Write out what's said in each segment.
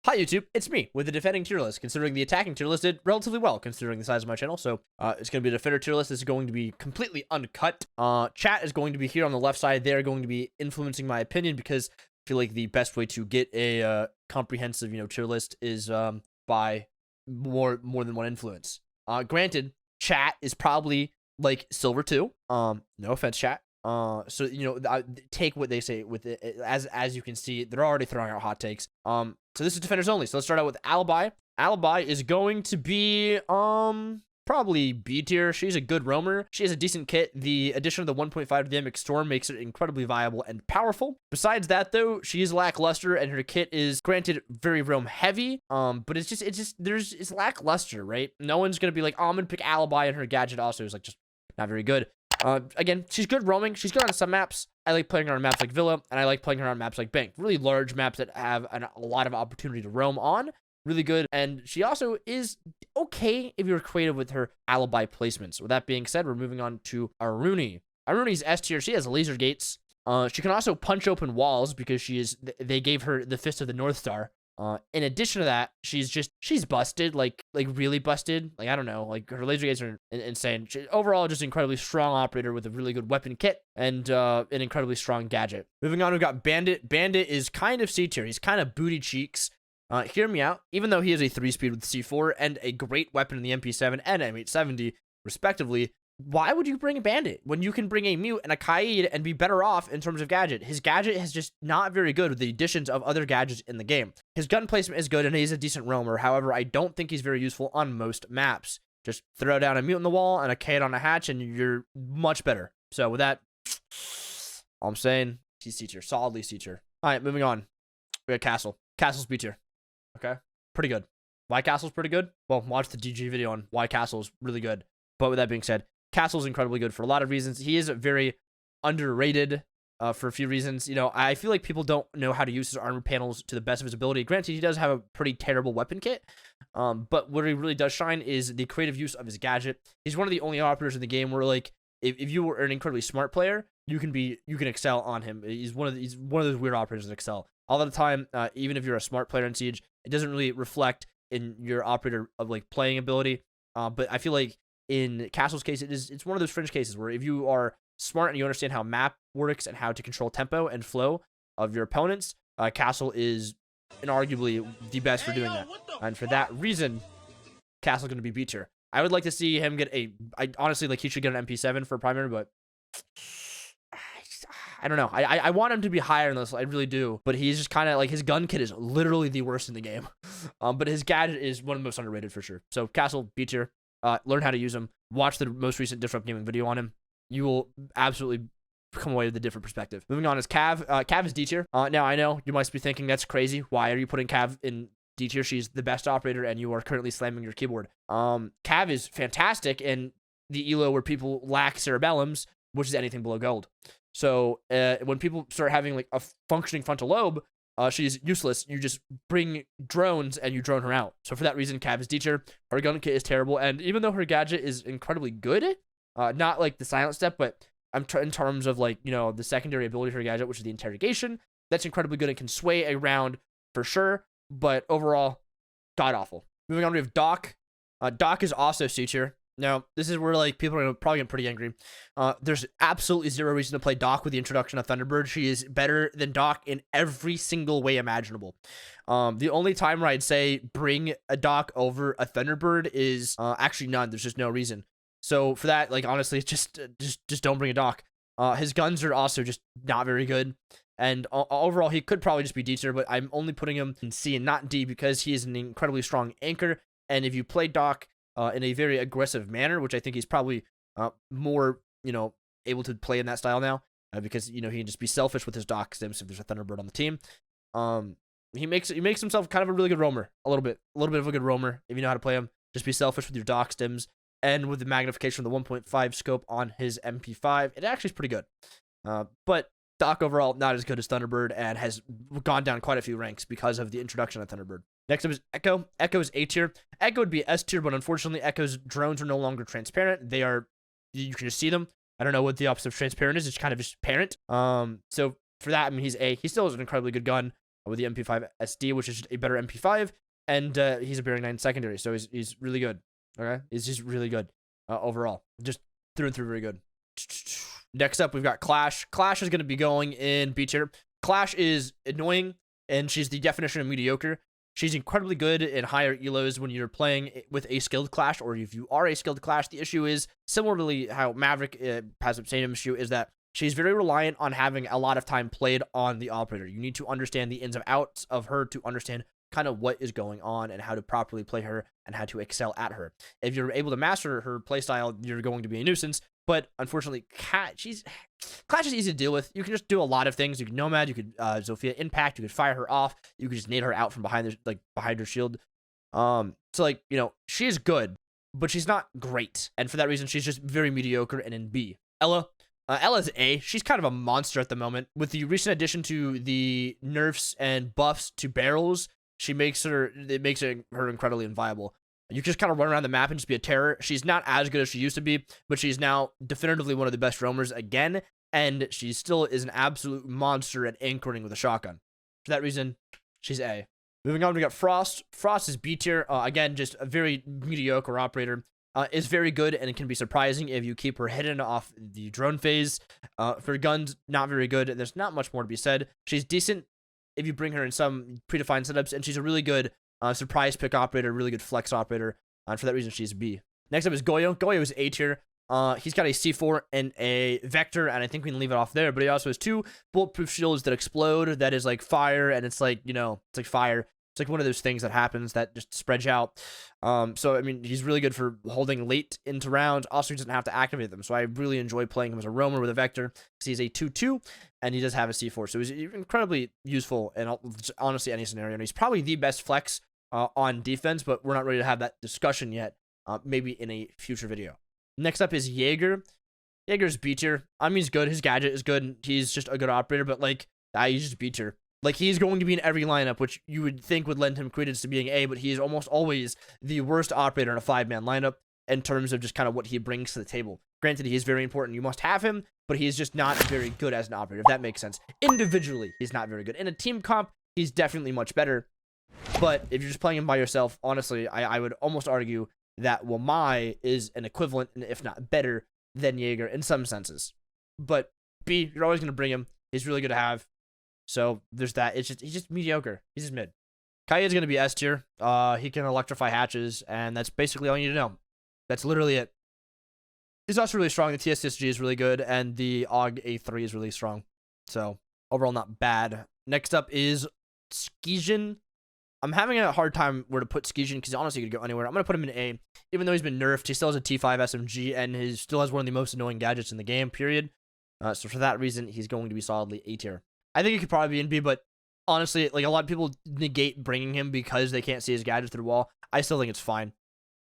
Hi YouTube, it's me with the defending tier list, considering the attacking tier list did relatively well considering the size of my channel. So it's going to be a defender tier list. This is going to be completely uncut. Chat is going to be here on the left side. They're going to be influencing my opinion because I feel like the best way to get a comprehensive, tier list is by more than one influence. Granted, chat is probably like silver 2. No offense, chat. So take what they say with it. As you can see, they're already throwing out hot takes. So this is defenders only. So let's start out with Alibi. Alibi is going to be probably B tier. She's a good roamer. She has a decent kit. The addition of the 1.5 dynamic storm makes it incredibly viable and powerful. Besides that though, she is lackluster and her kit is granted very roam heavy. But it's lackluster, right? No one's gonna be like, oh, I'm gonna pick Alibi, and her gadget also is like just not very good. Again, she's good roaming. She's good on some maps. I like playing her on maps like Villa, and I like playing her on maps like Bank. Really large maps that have a lot of opportunity to roam on. Really good. And she also is okay if you're creative with her Alibi placements. With that being said, we're moving on to Aruni. Aruni's S tier. She has laser gates. She can also punch open walls because they gave her the Fist of the North Star. In addition to that, she's busted, like really busted. Like, I don't know, like her laser gates are insane. Overall, just incredibly strong operator with a really good weapon kit and an incredibly strong gadget. Moving on, we've got Bandit. Bandit is kind of C tier. He's kind of booty cheeks. Hear me out. Even though he is a 3-speed with C4 and a great weapon in the MP7 and M870, respectively, why would you bring a Bandit when you can bring a Mute and a Kaid and be better off in terms of gadget? His gadget is just not very good with the additions of other gadgets in the game. His gun placement is good and he's a decent roamer. However, I don't think he's very useful on most maps. Just throw down a Mute on the wall and a Kaid on a hatch and you're much better. So with that, all I'm saying, he's C tier. Solidly C tier. All right, moving on. We got Castle. Castle's B tier. Okay, pretty good. Why Castle's pretty good? Well, watch the DG video on why Castle's really good. But with that being said, Castle's incredibly good for a lot of reasons. He is very underrated for a few reasons. I feel like people don't know how to use his armor panels to the best of his ability. Granted, he does have a pretty terrible weapon kit, but where he really does shine is the creative use of his gadget. He's one of the only operators in the game where, like, if you were an incredibly smart player, you can excel on him. He's one of those weird operators that excel all the time. Even if you're a smart player in Siege, it doesn't really reflect in your operator of like playing ability. But I feel like in Castle's case, it's one of those fringe cases where if you are smart and you understand how map works and how to control tempo and flow of your opponents, Castle is inarguably the best for doing that. And for that reason, Castle's going to be B tier. I would like to see him get honestly, like, he should get an MP7 for primary, but I don't know. I want him to be higher in this. I really do. But he's just kind of like, his gun kit is literally the worst in the game. But his gadget is one of the most underrated for sure. So Castle, B tier. Learn how to use him. Watch the most recent Disrupt Gaming video on him. You will absolutely come away with a different perspective. Moving on is Cav. Cav is D tier. Now, I know you must be thinking, that's crazy. Why are you putting Cav in D tier? She's the best operator and you are currently slamming your keyboard. Cav is fantastic in the elo where people lack cerebellums, which is anything below gold. So when people start having like a functioning frontal lobe, she's useless. You just bring drones and you drone her out. So for that reason, Cav is D tier. Her gun kit is terrible, and even though her gadget is incredibly good, not like the silent step, but in terms of like the secondary ability for her gadget, which is the interrogation, that's incredibly good and can sway around for sure. But overall, god awful. Moving on, we have Doc. Doc is also C tier. Now, this is where like people are probably getting pretty angry. There's absolutely zero reason to play Doc with the introduction of Thunderbird. She is better than Doc in every single way imaginable. The only time where I'd say bring a Doc over a Thunderbird is actually none. There's just no reason. So for that, like, honestly, just don't bring a Doc. His guns are also just not very good. And overall, he could probably just be D tier, but I'm only putting him in C and not D because he is an incredibly strong anchor. And if you play Doc in a very aggressive manner, which I think he's probably more, able to play in that style now, because, he can just be selfish with his Doc stims if there's a Thunderbird on the team. He makes himself kind of a really good roamer, a little bit of a good roamer if you know how to play him. Just be selfish with your Doc stims, and with the magnification of the 1.5 scope on his MP5, it actually is pretty good. But Doc overall not as good as Thunderbird and has gone down quite a few ranks because of the introduction of Thunderbird. Next up is Ehco. Ehco is A tier. Ehco would be S tier, but unfortunately, Ehco's drones are no longer transparent. You can just see them. I don't know what the opposite of transparent is. It's kind of just parent. So for that, I mean, he's A. He still has an incredibly good gun. with the MP5 SD, which is a better MP5, and he's a bearing 9 secondary, so he's really good. Okay, he's just really good overall, just through and through, very good. Next up, we've got Clash. Clash is going to be going in B tier. Clash is annoying, and she's the definition of mediocre. She's incredibly good in higher elos when you're playing with a skilled Clash, or if you are a skilled Clash. The issue is, similarly how Maverick has the same issue, is that she's very reliant on having a lot of time played on the operator. You need to understand the ins and outs of her to understand kind of what is going on and how to properly play her and how to excel at her. If you're able to master her playstyle, you're going to be a nuisance. But unfortunately, Clash is easy to deal with. You can just do a lot of things. You can Nomad, you could Zofia Impact, you could fire her off, you could just nade her out from behind her shield. So like, you know, she is good, but she's not great. And for that reason, she's just very mediocre and in B. Ella's A. She's kind of a monster at the moment. With the recent addition to the nerfs and buffs to barrels, it makes her incredibly inviolable. You just kind of run around the map and just be a terror. She's not as good as she used to be, but she's now definitively one of the best roamers again, and she still is an absolute monster at anchoring with a shotgun. For that reason, she's A. Moving on, we got Frost. Frost is B tier. Again, just a very mediocre operator. Is very good, and it can be surprising if you keep her hidden off the drone phase. For guns, not very good. There's not much more to be said. She's decent if you bring her in some predefined setups, and she's a really good surprise pick operator, really good flex operator, and for that reason, she's B. Next up is Goyo. Goyo is A tier. He's got a C4 and a Vector, and I think we can leave it off there, but he also has 2 bulletproof shields that explode, that is like fire, and it's like, you know, it's like fire. It's like one of those things that happens that just spreads out. So, I mean, he's really good for holding late into rounds. Also, he doesn't have to activate them, so I really enjoy playing him as a roamer with a Vector, because he's a 2-2, and he does have a C4, so he's incredibly useful in honestly any scenario, and he's probably the best flex on defense, but we're not ready to have that discussion yet. Maybe in a future video. Next up is Jager. Jager's B tier. I mean, he's good. His gadget is good. He's just a good operator, but like, he's just B tier. Like, he's going to be in every lineup, which you would think would lend him credence to being A, but he's almost always the worst operator in a 5-man lineup in terms of just kind of what he brings to the table. Granted, he's very important. You must have him, but he's just not very good as an operator, if that makes sense. Individually, he's not very good. In a team comp, he's definitely much better. But if you're just playing him by yourself, honestly, I would almost argue that Wami is an equivalent, if not better, than Jager in some senses. But B, you're always going to bring him. He's really good to have. So there's that. He's just mediocre. He's just mid. Kai is going to be S tier. He can electrify hatches, and that's basically all you need to know. That's literally it. He's also really strong. The TSSG is really good, and the AUG A3 is really strong. So overall, not bad. Next up is Skijin. I'm having a hard time where to put Skijin because honestly, he could go anywhere. I'm going to put him in A. Even though he's been nerfed, he still has a T5 SMG, and he still has one of the most annoying gadgets in the game, period. So for that reason, he's going to be solidly A tier. I think he could probably be in B, but honestly, like, a lot of people negate bringing him because they can't see his gadget through the wall. I still think it's fine.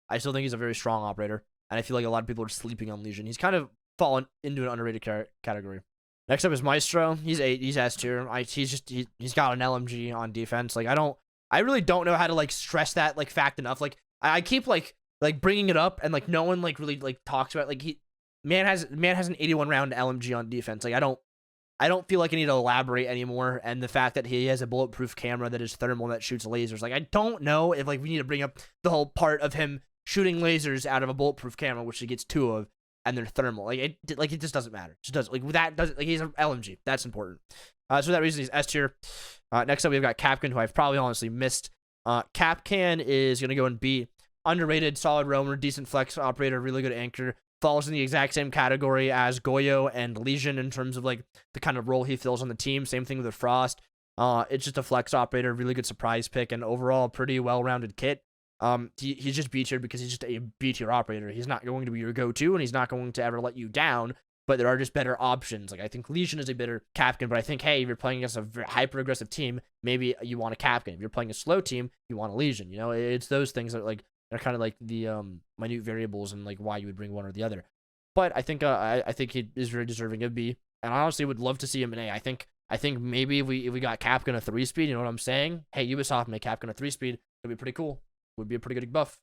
I still think he's a very strong operator, and I feel like a lot of people are sleeping on Lesion. He's kind of fallen into an underrated category. Next up is Maestro. He's S tier. He's got an LMG on defense. Like, I really don't know how to like stress that like fact enough. Like, I keep like bringing it up, and like no one like really like talks about it. Like, man has an 81 round LMG on defense. Like, I don't feel like I need to elaborate anymore. And the fact that he has a bulletproof camera that is thermal that shoots lasers. Like, I don't know if like we need to bring up the whole part of him shooting lasers out of a bulletproof camera, which he gets 2 of, and they're thermal. Like, it just doesn't matter. It just doesn't, like, that doesn't, like, he's an LMG. That's important. So for that reason, he's S tier. Next up, we've got Kapkan, who I've probably honestly missed. Kapkan is going to go in B. Underrated, solid roamer, decent flex operator, really good anchor. Falls in the exact same category as Goyo and Lesion in terms of like the kind of role he fills on the team. Same thing with Frost. It's just a flex operator, really good surprise pick, and overall pretty well-rounded kit. He's just B tier because he's just a B tier operator. He's not going to be your go-to, and he's not going to ever let you down. But there are just better options. Like, I think Lesion is a better Kapkan, but I think, hey, if you're playing against a hyper-aggressive team, maybe you want a Kapkan. If you're playing a slow team, you want a Lesion. You know, it's those things that like are kind of like the minute variables and like why you would bring one or the other. But I think he is very deserving of B, and I honestly would love to see him in A. I think maybe if we got Kapkan a 3-speed, you know what I'm saying? Hey, Ubisoft make Kapkan a 3-speed, it'd be pretty cool. Would be a pretty good buff.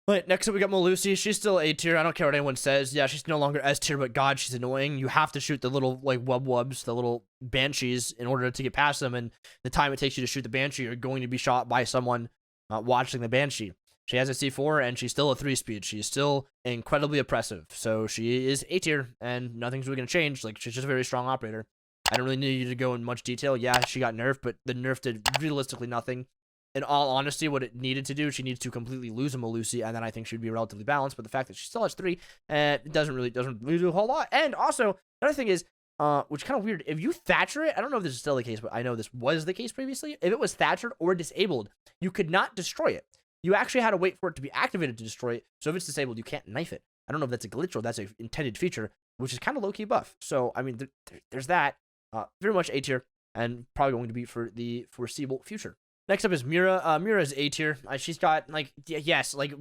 But next up, we got Melusi. She's still A tier. I don't care what anyone says. Yeah, she's no longer S tier, but God, she's annoying. You have to shoot the little, like, wubs, the little banshees, in order to get past them. And the time it takes you to shoot the banshee, you're going to be shot by someone watching the banshee. She has a C4, and she's still a 3-speed. She's still incredibly oppressive. So she is A tier, and nothing's really going to change. Like, she's just a very strong operator. I don't really need you to go in much detail. Yeah, she got nerfed, but the nerf did realistically nothing. In all honesty, what it needed to do, she needs to completely lose a Melusi, and then I think she'd be relatively balanced. But the fact that she still has 3, it doesn't really do a whole lot. And also, another thing is, which is kind of weird, if you Thatcher it, I don't know if this is still the case, but I know this was the case previously. If it was Thatchered or disabled, you could not destroy it. You actually had to wait for it to be activated to destroy it. So if it's disabled, you can't knife it. I don't know if that's a glitch or that's an intended feature, which is kind of low-key buff. So, I mean, there's that. Very much A tier, and probably going to be for the foreseeable future. Next up is Mira. Mira is A tier. She's got, like, yes, like,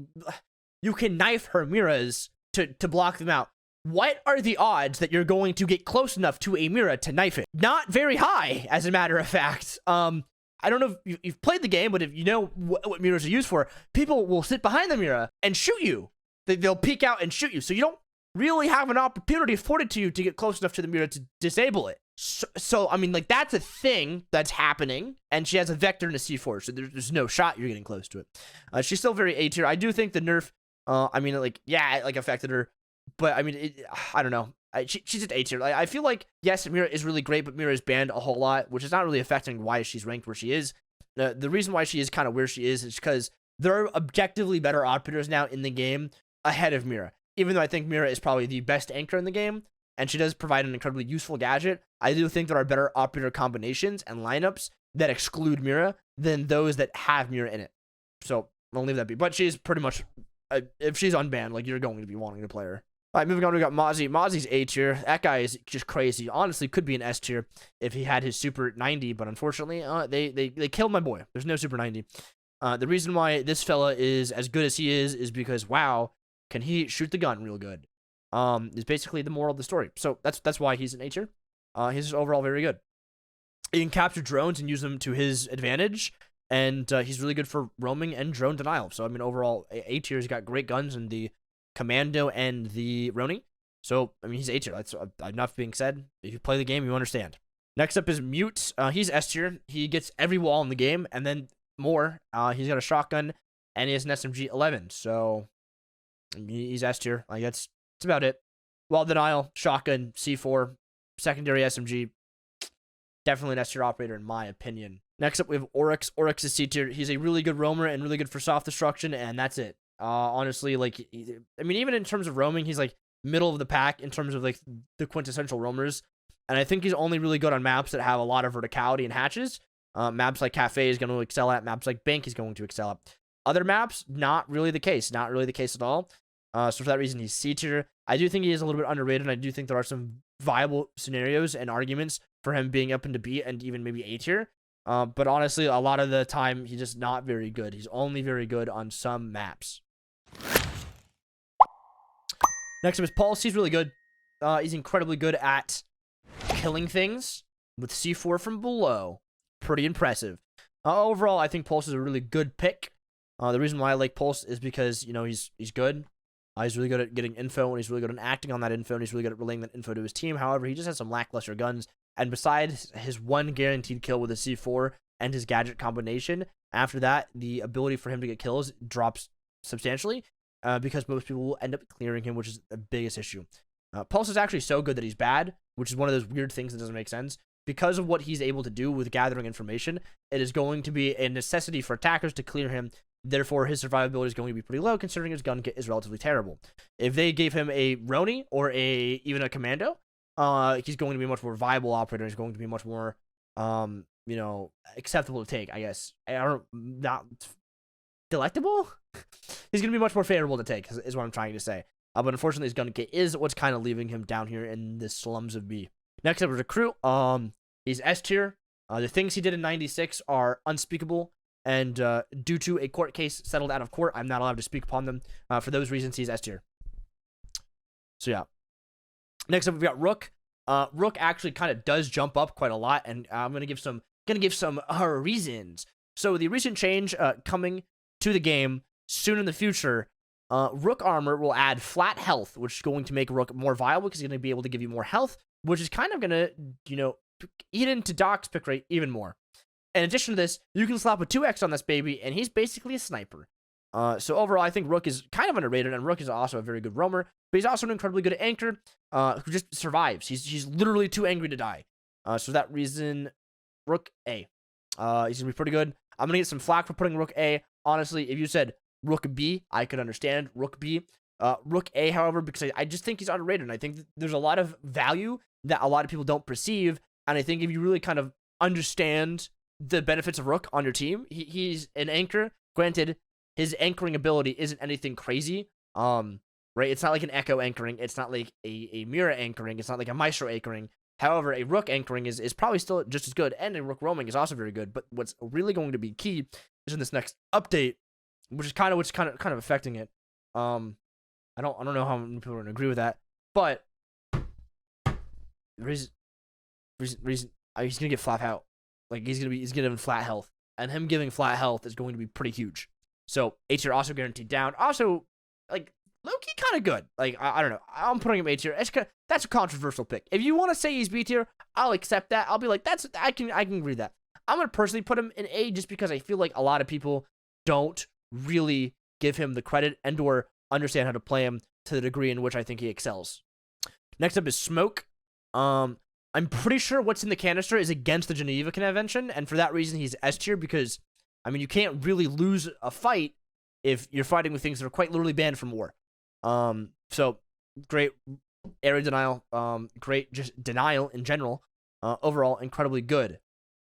you can knife her Miras to block them out. What are the odds that you're going to get close enough to a Mira to knife it? Not very high, as a matter of fact. I don't know if you've played the game, but if you know what Miras are used for, people will sit behind the Mira and shoot you. They'll peek out and shoot you. So you don't really have an opportunity afforded to you to get close enough to the Mira to disable it. So, I mean, like, that's a thing that's happening, and she has a Vector and a C4, so there's no shot you're getting close to it. She's still very A tier. I do think the nerf, I mean, like, yeah, it, like, affected her, but, I mean, I don't know. She's at A tier. I feel like, yes, Mira is really great, but Mira is banned a whole lot, which is not really affecting why she's ranked where she is. The reason why she is kind of where she is because there are objectively better operators now in the game ahead of Mira. Even though I think Mira is probably the best anchor in the game, and she does provide an incredibly useful gadget, I do think there are better operator combinations and lineups that exclude Mira than those that have Mira in it. So I'll leave that be. But she's pretty much, if she's unbanned, like, you're going to be wanting to play her. All right, moving on, we got Mozzie. Mozzie's A tier. That guy is just crazy. Honestly, could be an S tier if he had his Super 90, but unfortunately, they killed my boy. There's no Super 90. The reason why this fella is as good as he is because, wow, can he shoot the gun real good? Is basically the moral of the story. So that's why he's an A tier. He's overall very good. He can capture drones and use them to his advantage, and he's really good for roaming and drone denial. So, I mean, overall, A tier, he's got great guns in the Commando and the Roni. So, I mean, he's A tier. That's enough being said. If you play the game, you understand. Next up is Mute. He's S tier. He gets every wall in the game, and then more. He's got a shotgun, and he has an SMG 11. So, he's S tier. Like, that's about it. Wall denial, shotgun, C4, secondary SMG. Definitely an S tier operator, in my opinion. Next up, we have Oryx. Oryx is C tier. He's a really good roamer and really good for soft destruction, and that's it. Honestly, like, I mean, even in terms of roaming, he's like middle of the pack in terms of like the quintessential roamers. And I think he's only really good on maps that have a lot of verticality and hatches. Maps like Cafe is going to excel at. Maps like Bank is going to excel at. Other maps, not really the case. Not really the case at all. So for that reason, he's C tier. I do think he is a little bit underrated, and I do think there are some viable scenarios and arguments for him being up into B and even maybe A tier. But honestly, a lot of the time, he's just not very good. He's only very good on some maps. Next up is Pulse. He's really good. He's incredibly good at killing things with C4 from below. Pretty impressive. Overall, I think Pulse is a really good pick. The reason why I like Pulse is because, you know, he's good. He's really good at getting info, and he's really good at acting on that info, and he's really good at relaying that info to his team. However, he just has some lackluster guns. And besides his one guaranteed kill with a C4 and his gadget combination, after that, the ability for him to get kills drops substantially because most people will end up clearing him, which is the biggest issue. Pulse is actually so good that he's bad, which is one of those weird things that doesn't make sense. Because of what he's able to do with gathering information, it is going to be a necessity for attackers to clear him. Therefore, his survivability is going to be pretty low, considering his gun kit is relatively terrible. If they gave him a Roni or even a Commando, he's going to be a much more viable operator. He's going to be much more, you know, acceptable to take, I guess. Not delectable? He's going to be much more favorable to take, is what I'm trying to say. But unfortunately, his gun kit is what's kind of leaving him down here in the slums of B. Next up is Recruit. He's S tier. The things he did in 96 are unspeakable. And due to a court case settled out of court, I'm not allowed to speak upon them. For those reasons, he's S tier. So yeah. Next up, we've got Rook. Rook actually kind of does jump up quite a lot, and I'm gonna give some reasons. So the recent change coming to the game soon in the future Rook armor will add flat health, which is going to make Rook more viable because he's going to be able to give you more health, which is kind of going to, eat into Doc's pick rate even more. In addition to this, you can slap a 2x on this baby, and he's basically a sniper. So overall, I think Rook is kind of underrated, and Rook is also a very good roamer, but he's also an incredibly good anchor who just survives. He's literally too angry to die. So for that reason, Rook A. He's going to be pretty good. I'm going to get some flack for putting Rook A. Honestly, if you said Rook B, I could understand Rook B. Rook A, however, because I just think he's underrated, and I think there's a lot of value that a lot of people don't perceive, and I think if you really kind of understand the benefits of Rook on your team, he's an anchor. Granted, his anchoring ability isn't anything crazy, right? It's not like an Ehco anchoring. It's not like a Mira anchoring. It's not like a Maestro anchoring. However, a Rook anchoring is probably still just as good, and a Rook roaming is also very good. But what's really going to be key is in this next update, which is kind of affecting it. I don't know how many people are gonna agree with that, but reason he's gonna get flat out. Like he's gonna have flat health, and him giving flat health is going to be pretty huge. So A tier also guaranteed down. Also, like low-key kind of good. Like I don't know. I'm putting him A tier. That's a controversial pick. If you want to say he's B tier, I'll accept that. I'll be like, I can agree with that. I'm gonna personally put him in A just because I feel like a lot of people don't really give him the credit and or understand how to play him to the degree in which I think he excels. Next up is Smoke. I'm pretty sure what's in the canister is against the Geneva Convention, and for that reason he's S tier because I mean you can't really lose a fight if you're fighting with things that are quite literally banned from war. So great area denial, great just denial in general. Overall incredibly good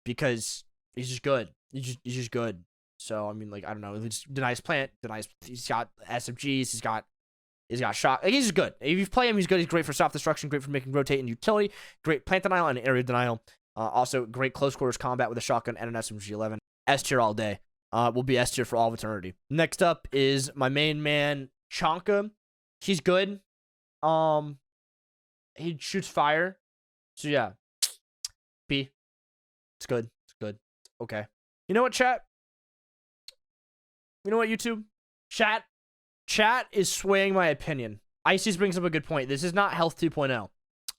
because he's just good. He's just good. So I mean, like I don't know, he just denies plant, denies. He's got SMGs. He's got shot. Like, he's just good. If you play him, he's good. He's great for soft destruction. Great for making rotate and utility. Great plant denial and area denial. Also great close quarters combat with a shotgun and an SMG-11. S tier all day. Will be S tier for all of eternity. Next up is my main man Chonka. He's good. He shoots fire. So yeah, B. It's good. It's good. Okay. You know what, chat? You know what, YouTube? Chat is swaying my opinion. Ices brings up a good point. This is not Health 2.0.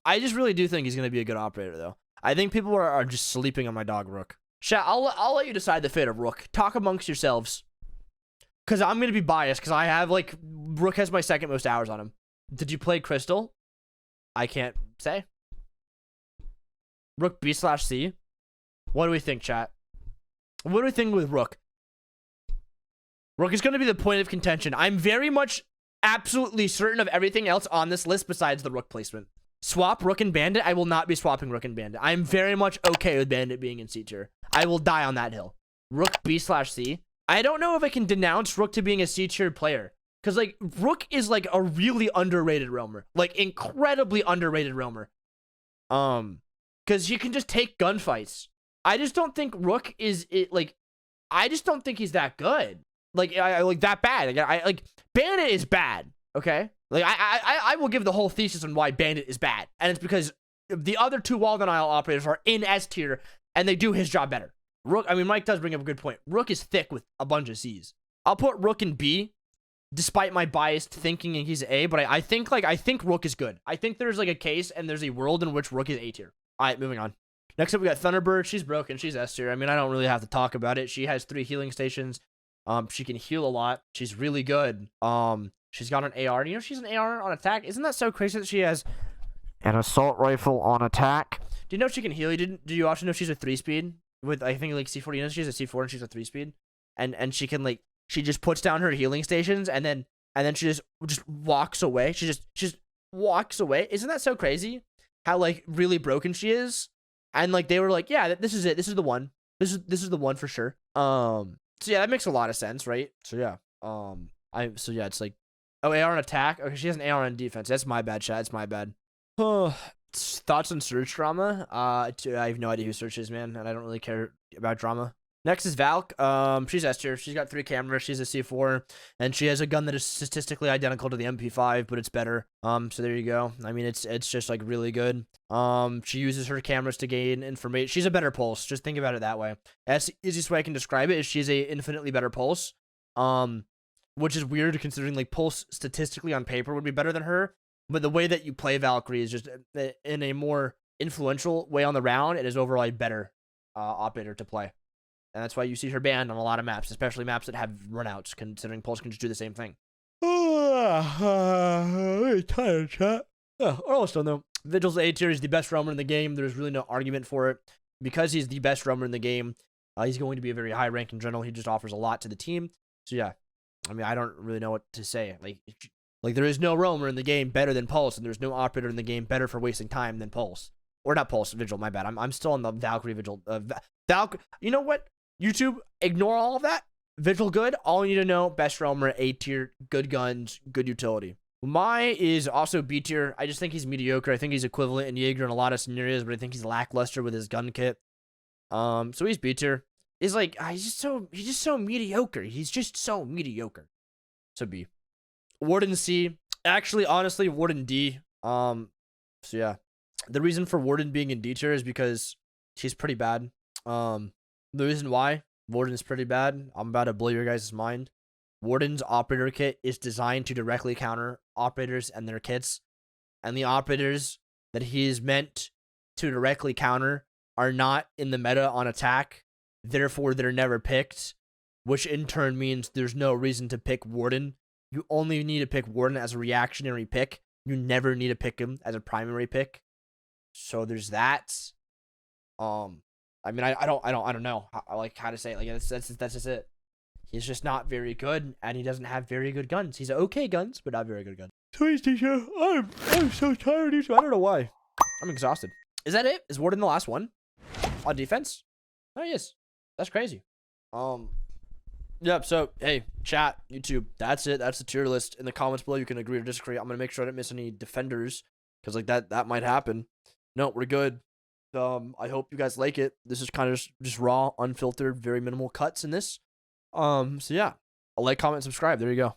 I just really do think he's going to be a good operator, though. I think people are just sleeping on my dog, Rook. Chat, I'll let you decide the fate of Rook. Talk amongst yourselves. Because I'm going to be biased, because I have, like, Rook has my second most hours on him. Did you play Crystal? I can't say. Rook B/C? What do we think, chat? What do we think with Rook? Rook is going to be the point of contention. I'm very much absolutely certain of everything else on this list besides the Rook placement. Swap Rook and Bandit. I will not be swapping Rook and Bandit. I'm very much okay with Bandit being in C tier. I will die on that hill. Rook B/C. I don't know if I can denounce Rook to being a C tier player. Because, like, Rook is, like, a really underrated roamer. Like, incredibly underrated roamer. Because you can just take gunfights. I just don't think Rook is, I just don't think he's that good. Like, like that bad. Like, Bandit is bad, okay? Like, I will give the whole thesis on why Bandit is bad. And it's because the other two wall denial operators are in S tier, and they do his job better. Rook, I mean, Mike does bring up a good point. Rook is thick with a bunch of C's. I'll put Rook in B, despite my biased thinking he's A, but I think Rook is good. I think there's, like, a case, and there's a world in which Rook is A tier. All right, moving on. Next up, we got Thunderbird. She's broken. She's S tier. I mean, I don't really have to talk about it. She has 3 healing stations. She can heal a lot. She's really good. She's got an AR. You know, she's an AR on attack. Isn't that so crazy that she has an assault rifle on attack? Do you know she can heal? Do you also know she's a 3-speed with, I think, like C4? You know, she's a C4 and she's a 3-speed, and she can, like, she just puts down her healing stations and then she just walks away. She just walks away. Isn't that so crazy? How, like, really broken she is? And, like, they were like, yeah, this is it. This is the one. This is the one for sure. So yeah, that makes a lot of sense, right? So yeah, it's like, oh, AR on attack. Okay, she has an AR on defense. That's my bad, chat. That's my bad. Thoughts on Surge drama? I have no idea who Surge is, man, and I don't really care about drama. Next is Valk. She's S tier. She's got 3 cameras. She's a C4, and she has a gun that is statistically identical to the MP5, but it's better. So there you go. I mean, it's just, like, really good. She uses her cameras to gain information. She's a better pulse. Just think about it that way. That's the easiest way I can describe it is she's a infinitely better pulse. which is weird considering like Pulse statistically on paper would be better than her. But the way that you play Valkyrie is just in a more influential way on the round. It is overall a better operator to play. And that's why you see her banned on a lot of maps, especially maps that have runouts, considering Pulse can just do the same thing. I'm tired, chat. Also, though, Vigil's A tier is the best roamer in the game. There's really no argument for it. Because he's the best roamer in the game, he's going to be a very high rank in general. He just offers a lot to the team. So, yeah. I mean, I don't really know what to say. Like there is no roamer in the game better than Pulse, and there's no operator in the game better for wasting time than Pulse. Or not Pulse, Vigil, my bad. I'm still on the Valkyrie Vigil. You know what? YouTube, ignore all of that. Vigil good. All you need to know, best roamer, A tier, good guns, good utility. Wami is also B tier. I just think he's mediocre. I think he's equivalent in Jager in a lot of scenarios, but I think he's lackluster with his gun kit. So he's B tier. He's like, he's just so mediocre. He's just so mediocre. So B. Warden C. Actually, honestly, Warden D. So yeah. The reason for Warden being in D tier is because he's pretty bad. The reason why Warden is pretty bad, I'm about to blow your guys' mind. Warden's operator kit is designed to directly counter operators and their kits. And the operators that he is meant to directly counter are not in the meta on attack. Therefore, they're never picked, which in turn means there's no reason to pick Warden. You only need to pick Warden as a reactionary pick. You never need to pick him as a primary pick. So there's that. I mean, I don't know how to say it. Like that's just it. He's just not very good, and he doesn't have very good guns. He's okay guns, but not very good guns. Please, teacher, I'm so tired. I don't know why. I'm exhausted. Is that it? Is Warden the last one on defense? Oh yes, that's crazy. Yep. So hey, chat, YouTube, that's it. That's the tier list. In the comments below, you can agree or disagree. I'm gonna make sure I don't miss any defenders because like that might happen. No, we're good. I hope you guys like it. This is kind of just raw, unfiltered, very minimal cuts in this. So yeah, a like, comment, subscribe. There you go.